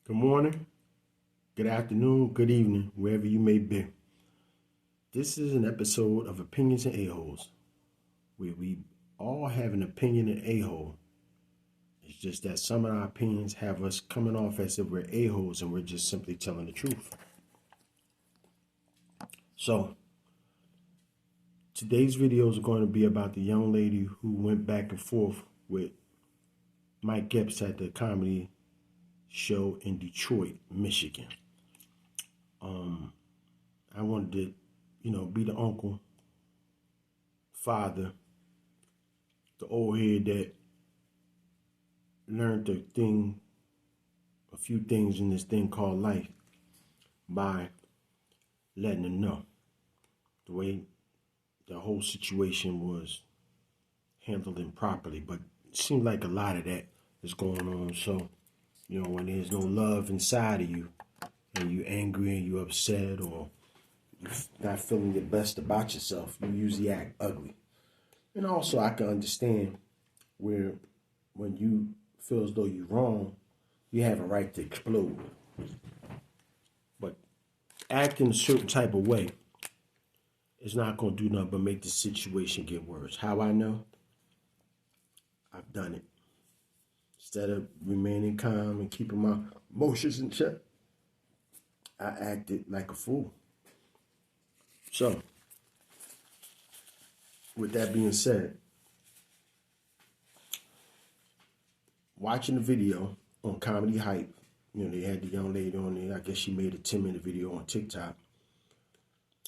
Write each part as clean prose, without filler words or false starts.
Good morning, good afternoon, good evening, wherever you may be. This is an episode of Opinions and A-Holes, where we all have an opinion and A-hole. It's just that some of our opinions have us coming off as if we're A-holes and we're just simply telling the truth. So, today's video is going to be about the young lady who went back and forth with Mike Epps at the comedy show in Detroit, Michigan. I wanted to, be the uncle, father, the old head that learned a few things in this thing called life by letting them know the way the whole situation was handled improperly. But it seems like a lot of that is going on. So, when there's no love inside of you and you're angry and you're upset or you're not feeling your best about yourself, you usually act ugly. And also, I can understand where when you feel as though you're wrong, you have a right to explode. But acting a certain type of way is not going to do nothing but make the situation get worse. How I know? I've done it. Instead of remaining calm and keeping my emotions in check, I acted like a fool. So, with that being said, watching the video on Comedy Hype, they had the young lady on there. I guess she made a 10-minute video on TikTok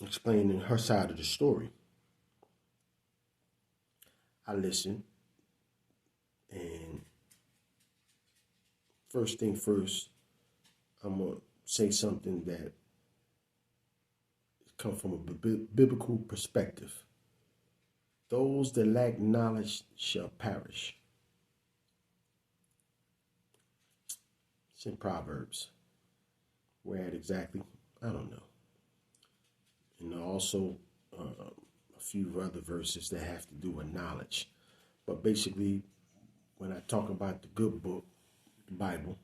explaining her side of the story. I listened, and first thing first, I'm going to say something that comes from a biblical perspective. Those that lack knowledge shall perish. It's in Proverbs. Where at exactly? I don't know. And also a few other verses that have to do with knowledge. But basically, when I talk about the good book, the Bible,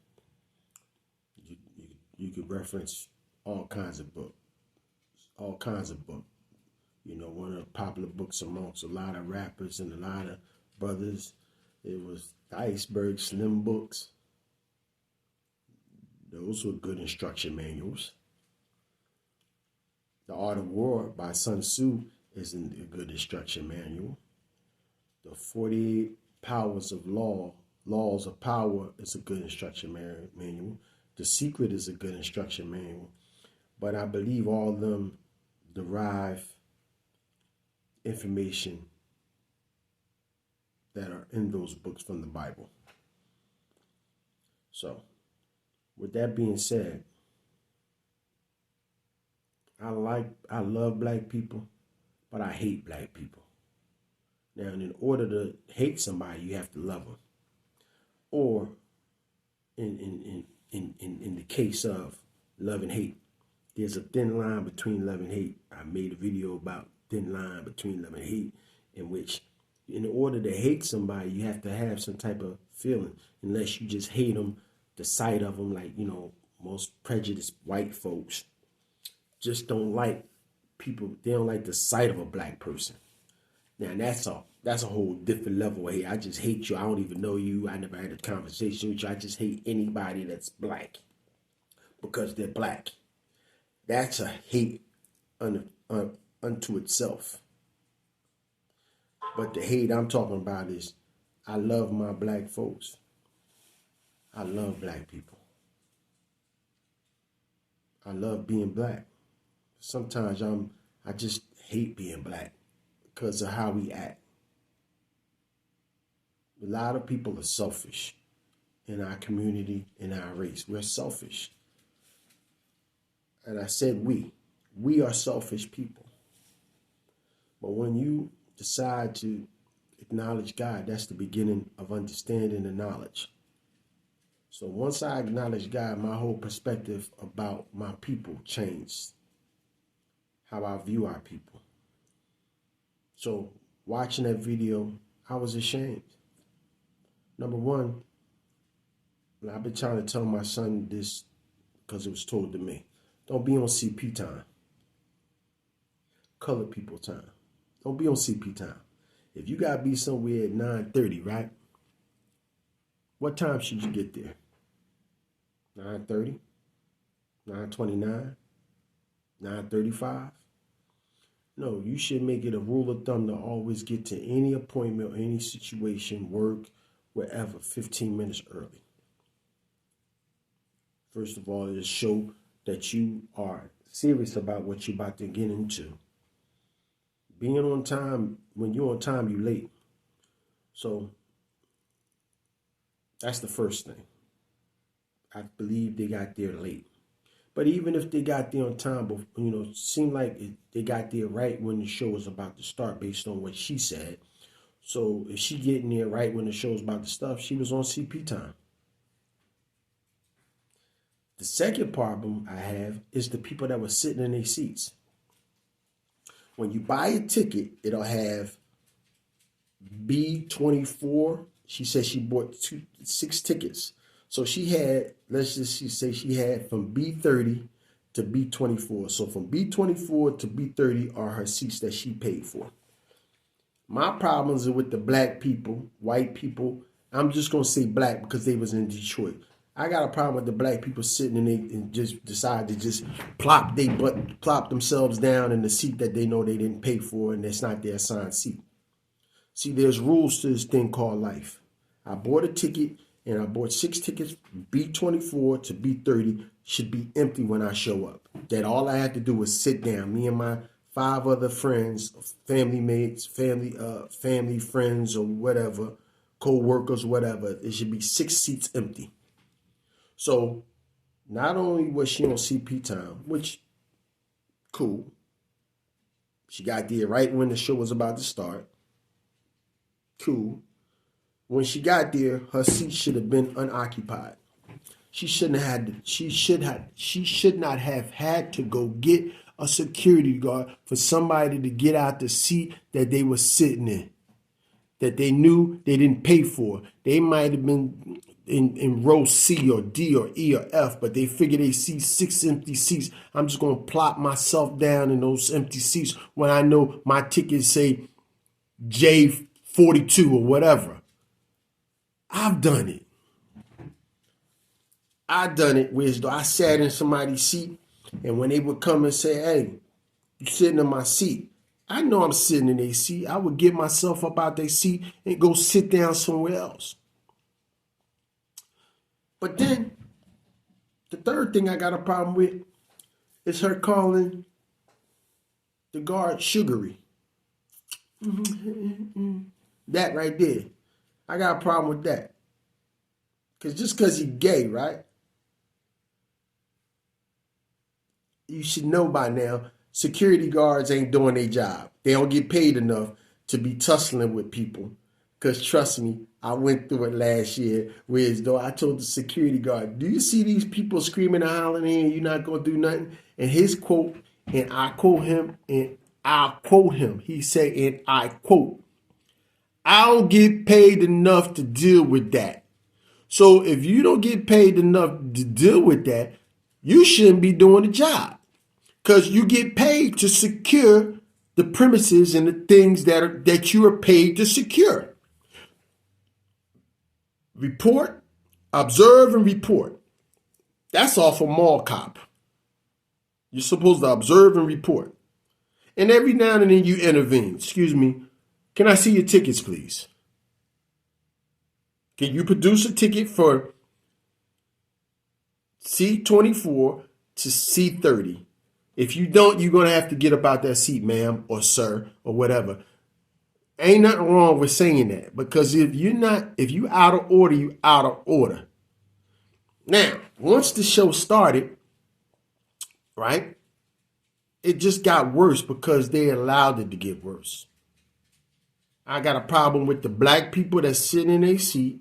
you could reference all kinds of books. All kinds of books. One of the popular books amongst a lot of rappers and a lot of brothers, it was the Iceberg Slim books. Those were good instruction manuals. The Art of War by Sun Tzu is a good instruction manual. The 48 Powers of Laws of Power is a good instruction manual. The Secret is a good instruction manual. But I believe all of them derive information that are in those books from the Bible. So, with that being said, I love black people, but I hate black people. Now, in order to hate somebody, you have to love them. Or, in the case of love and hate, there's a thin line between love and hate. I made a video about thin line between love and hate, in which, in order to hate somebody, you have to have some type of feeling. Unless you just hate them, the sight of them, like most prejudiced white folks just don't like people. They don't like the sight of a black person. Now that's a whole different level of hate. I just hate you. I don't even know you. I never had a conversation with you. I just hate anybody that's black because they're black. That's a hate unto itself. But the hate I'm talking about is I love my black folks. I love black people. I love being black. Sometimes I just hate being black because of how we act. A lot of people are selfish in our community, in our race. We're selfish. And I said we are selfish people. But when you decide to acknowledge God, that's the beginning of understanding and knowledge. So once I acknowledge God, my whole perspective about my people changed. How I view our people. So watching that video, I was ashamed. Number one, I've been trying to tell my son this because it was told to me. Don't be on CP time. Colored people time. Don't be on CP time. If you gotta be somewhere at 9:30, right? What time should you get there? 9:30? 9:29? 9:35? No, you should make it a rule of thumb to always get to any appointment or any situation, work, wherever, 15 minutes early. First of all, it'll show that you are serious about what you're about to get into. Being on time, when you're on time, you're late. So that's the first thing. I believe they got there late. But even if they got there on time, but it seemed like they got there right when the show was about to start based on what she said. So if she getting there right when the show was about to start, she was on CP time. The second problem I have is the people that were sitting in their seats. When you buy a ticket, it'll have B24. She said she bought 6 tickets. So she had, say she had from B30 to B24. So from B24 to B30 are her seats that she paid for. My problems are with the black people, white people. I'm just going to say black because they was in Detroit. I got a problem with the black people sitting and just decide to just plop themselves down in the seat that they know they didn't pay for and that's not their assigned seat. See, there's rules to this thing called life. I bought a ticket and I bought 6 tickets, B24 to B30 should be empty when I show up. That all I had to do was sit down. Me and my 5 other friends, family mates, family friends or whatever, co-workers, whatever. It should be 6 seats empty. So not only was she on CP time, which cool. She got there right when the show was about to start. Cool. When she got there, her seat should have been unoccupied. She should not have had to go get a security guard for somebody to get out the seat that they were sitting in, that they knew they didn't pay for. They might have been in row C or D or E or F, but they figure they see 6 empty seats. I'm just going to plop myself down in those empty seats when I know my ticket say J42 or whatever. I've done it. Whereas I sat in somebody's seat, and when they would come and say, hey, you sitting in my seat, I know I'm sitting in their seat. I would get myself up out their seat and go sit down somewhere else. But then, the third thing I got a problem with is her calling the guard sugary. That right there. I got a problem with that. Because just because he's gay, right? You should know by now, security guards ain't doing their job. They don't get paid enough to be tussling with people. Because trust me, I went through it last year. Whereas though I told the security guard, do you see these people screaming and hollering here and you're not going to do nothing? And his quote, and I quote him, he said, and I quote, I don't get paid enough to deal with that. So if you don't get paid enough to deal with that, you shouldn't be doing the job. Because you get paid to secure the premises and the things that you are paid to secure. Report, observe, and report. That's all for mall cop. You're supposed to observe and report. And every now and then you intervene. Excuse me, can I see your tickets, please? Can you produce a ticket for C24 to C30? If you don't, you're going to have to get up out that seat, ma'am, or sir, or whatever. Ain't nothing wrong with saying that, because if you out of order, you out of order. Now, once the show started, right, it just got worse because they allowed it to get worse. I got a problem with the black people that's sitting in their seat,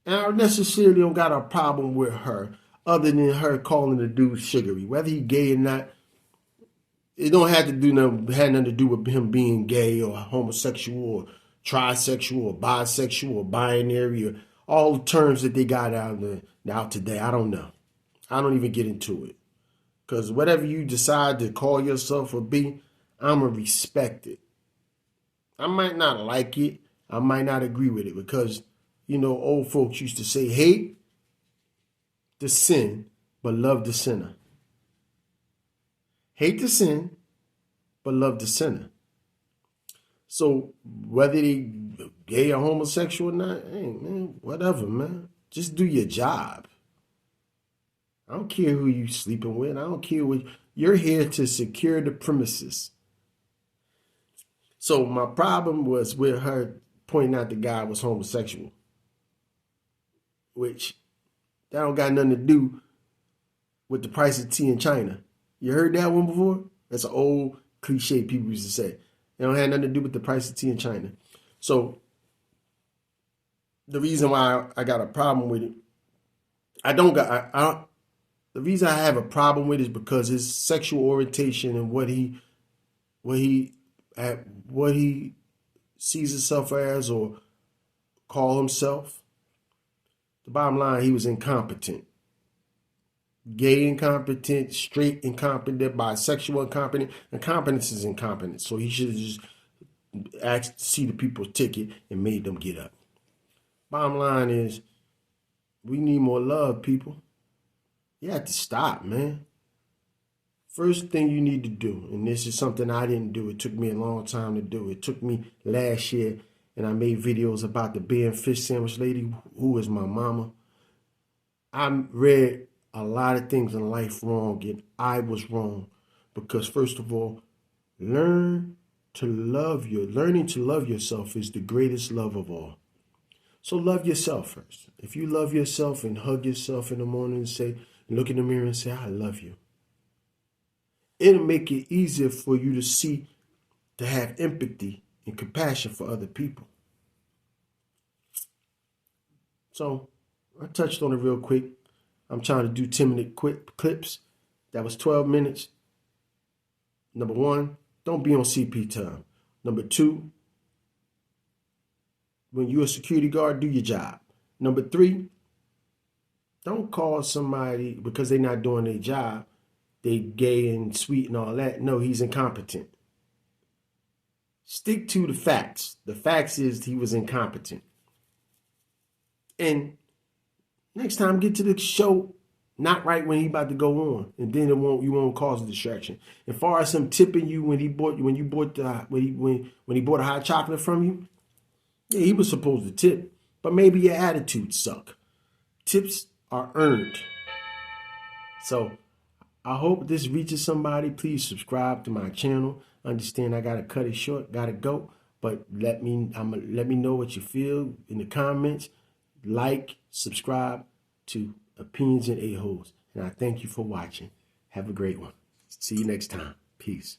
and I necessarily don't got a problem with her, other than her calling the dude sugary. Whether he gay or not, it don't have to do had nothing to do with him being gay or homosexual or trisexual or bisexual or binary or all the terms that they got out today. I don't know. I don't even get into it. Because whatever you decide to call yourself or be, I'm going to respect it. I might not like it. I might not agree with it because, old folks used to say, hate the sin, but love the sinner. Hate the sin, but love the sinner. So whether they gay or homosexual or not, hey, man, whatever, man. Just do your job. I don't care who you sleeping with. I don't care what. You're here to secure the premises. So my problem was with her pointing out the guy was homosexual, which that don't got nothing to do with the price of tea in China. You heard that one before? That's an old cliche people used to say. It don't have nothing to do with the price of tea in China. So the reason why I got a problem with it, the reason I have a problem with it is because his sexual orientation and what he sees himself as or call himself. The bottom line, he was incompetent. Gay incompetent, straight incompetent, bisexual incompetent. Incompetence is incompetence. So he should have just asked to see the people's ticket and made them get up. Bottom line is, we need more love, people. You have to stop, man. First thing you need to do, and this is something I didn't do. It took me a long time to do. It took me last year, and I made videos about the beer and fish sandwich lady, who is my mama. I read a lot of things in life wrong, and I was wrong. Because first of all, learning to love yourself is the greatest love of all. So love yourself first. If you love yourself and hug yourself in the morning and look in the mirror and say, I love you. It'll make it easier for you to have empathy and compassion for other people. So I touched on it real quick. I'm trying to do 10-minute quick clips. That was 12 minutes. Number one, don't be on CP time. Number two, when you're a security guard, do your job. Number three, don't call somebody because they're not doing their job. They gay and sweet and all that. No, he's incompetent. Stick to the facts. The facts is he was incompetent. And next time, get to the show not right when he about to go on, and then you won't cause a distraction. As far as him tipping you when he bought a hot chocolate from you, yeah, he was supposed to tip, but maybe your attitude suck. Tips are earned. So I hope this reaches somebody. Please subscribe to my channel. Understand I gotta cut it short, gotta go. But let me know what you feel in the comments. Like, subscribe to Opinions and A-Holes. And I thank you for watching. Have a great one. See you next time. Peace.